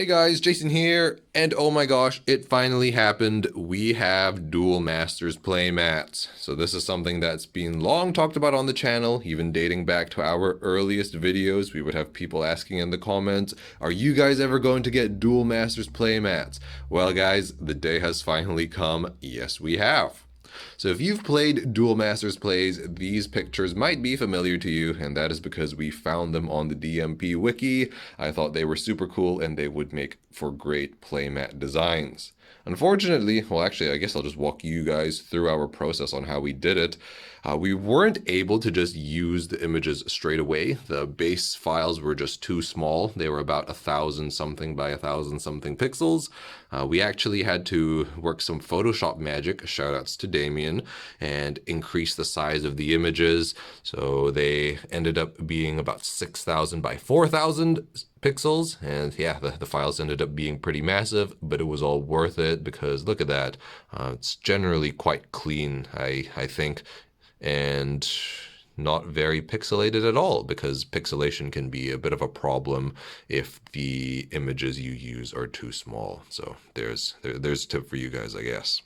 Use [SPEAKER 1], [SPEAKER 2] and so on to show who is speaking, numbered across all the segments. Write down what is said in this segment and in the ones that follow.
[SPEAKER 1] Hey guys, Jason here, and oh my gosh, it finally happened. We have Duel Masters Playmats. So this is something that's been long talked about on the channel, even dating back to our earliest videos. We would have people asking in the comments, are you guys ever going to get Duel Masters Playmats? Well guys, the day has finally come. Yes, we have. So if you've played Duel Masters Plays, these pictures might be familiar to you, and that is because we found them on the DMP wiki. I thought they were super cool and they would make for great playmat designs. Unfortunately, well actually I guess I'll just walk you guys through our process on how we did it. We weren't able to just use the images straight away. The base files were just too small. They were about 1,000 something by 1,000 something pixels. We actually had to work some Photoshop magic, shoutouts to Damien, and increase the size of the images. So they ended up being about 6,000 by 4,000 pixels, and yeah, the files ended up being pretty massive, but it was all worth it because look at that. It's generally quite clean, I think, and not very pixelated at all, because pixelation can be a bit of a problem if the images you use are too small. So there's a tip for you guys, I guess.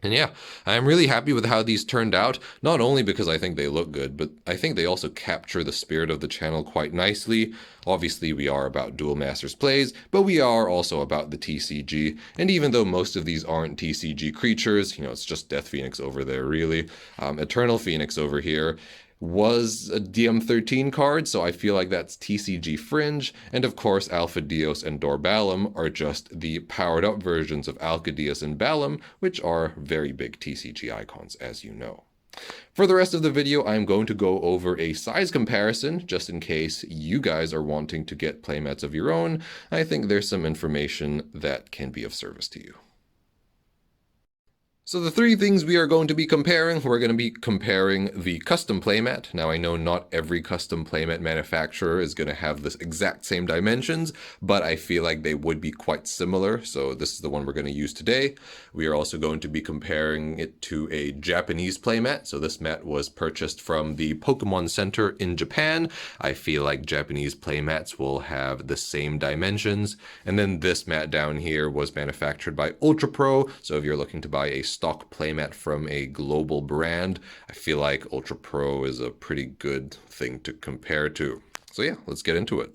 [SPEAKER 1] And yeah, I'm really happy with how these turned out, not only because I think they look good, but I think they also capture the spirit of the channel quite nicely. Obviously, we are about Duel Masters Plays, but we are also about the TCG. And even though most of these aren't TCG creatures, you know, it's just Death Phoenix over there, really. Eternal Phoenix over here was a DM13 card, so I feel like that's TCG fringe. And of course, Alphadios and Dorballom are just the powered up versions of Alphadios and Ballom, which are very big TCG icons, as you know. For the rest of the video, I'm going to go over a size comparison, just in case you guys are wanting to get playmats of your own. I think there's some information that can be of service to you. So the three things we are going to be comparing, we're going to be comparing the custom playmat. Now I know not every custom playmat manufacturer is going to have the exact same dimensions, but I feel like they would be quite similar. So this is the one we're going to use today. We are also going to be comparing it to a Japanese playmat. So this mat was purchased from the Pokemon Center in Japan. I feel like Japanese playmats will have the same dimensions. And then this mat down here was manufactured by Ultra Pro. So if you're looking to buy a stock playmat from a global brand, I feel like Ultra Pro is a pretty good thing to compare to. So yeah, let's get into it.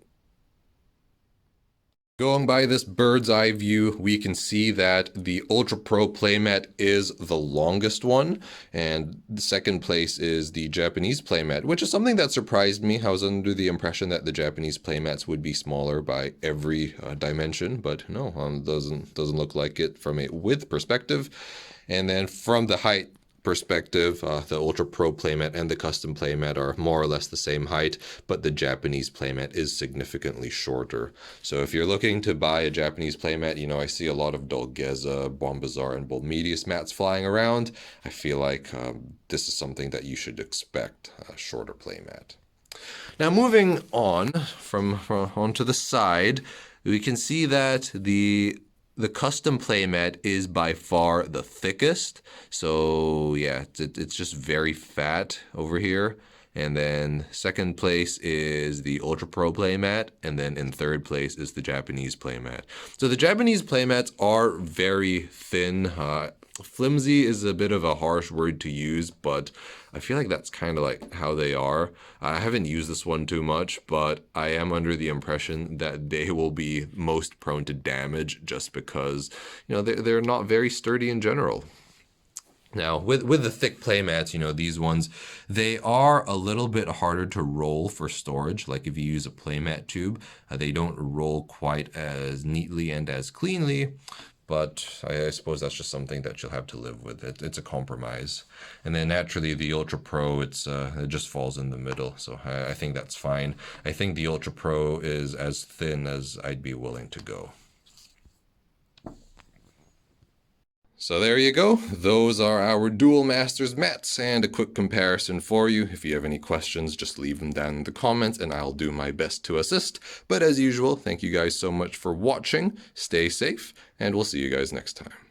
[SPEAKER 1] Going by this bird's eye view, we can see that the Ultra Pro playmat is the longest one, and the second place is the Japanese playmat, which is something that surprised me. I was under the impression that the Japanese playmats would be smaller by every dimension, but no, doesn't look like it from a width perspective. And then from the height perspective, the Ultra Pro playmat and the custom playmat are more or less the same height, but the Japanese playmat is significantly shorter. So if you're looking to buy a Japanese playmat, you know, I see a lot of Dolgeza, Bombazar, and Bolmedius mats flying around. I feel like this is something that you should expect, a shorter playmat. Now moving on from onto the side, we can see that the custom playmat is by far the thickest. So yeah, it's just very fat over here. And then second place is the Ultra Pro playmat, and then in third place is the Japanese playmat. So the Japanese playmats are very thin. Flimsy is a bit of a harsh word to use, but I feel like that's kind of like how they are. I haven't used this one too much, but I am under the impression that they will be most prone to damage just because, you know, they're not very sturdy in general. Now, with the thick playmats, you know, these ones, they are a little bit harder to roll for storage. Like if you use a playmat tube, they don't roll quite as neatly and as cleanly. But I suppose that's just something that you'll have to live with. It's a compromise. And then naturally the Ultra Pro, it just falls in the middle. So I think that's fine. I think the Ultra Pro is as thin as I'd be willing to go. So there you go. Those are our Duel Masters mats and a quick comparison for you. If you have any questions, just leave them down in the comments and I'll do my best to assist. But as usual, thank you guys so much for watching. Stay safe and we'll see you guys next time.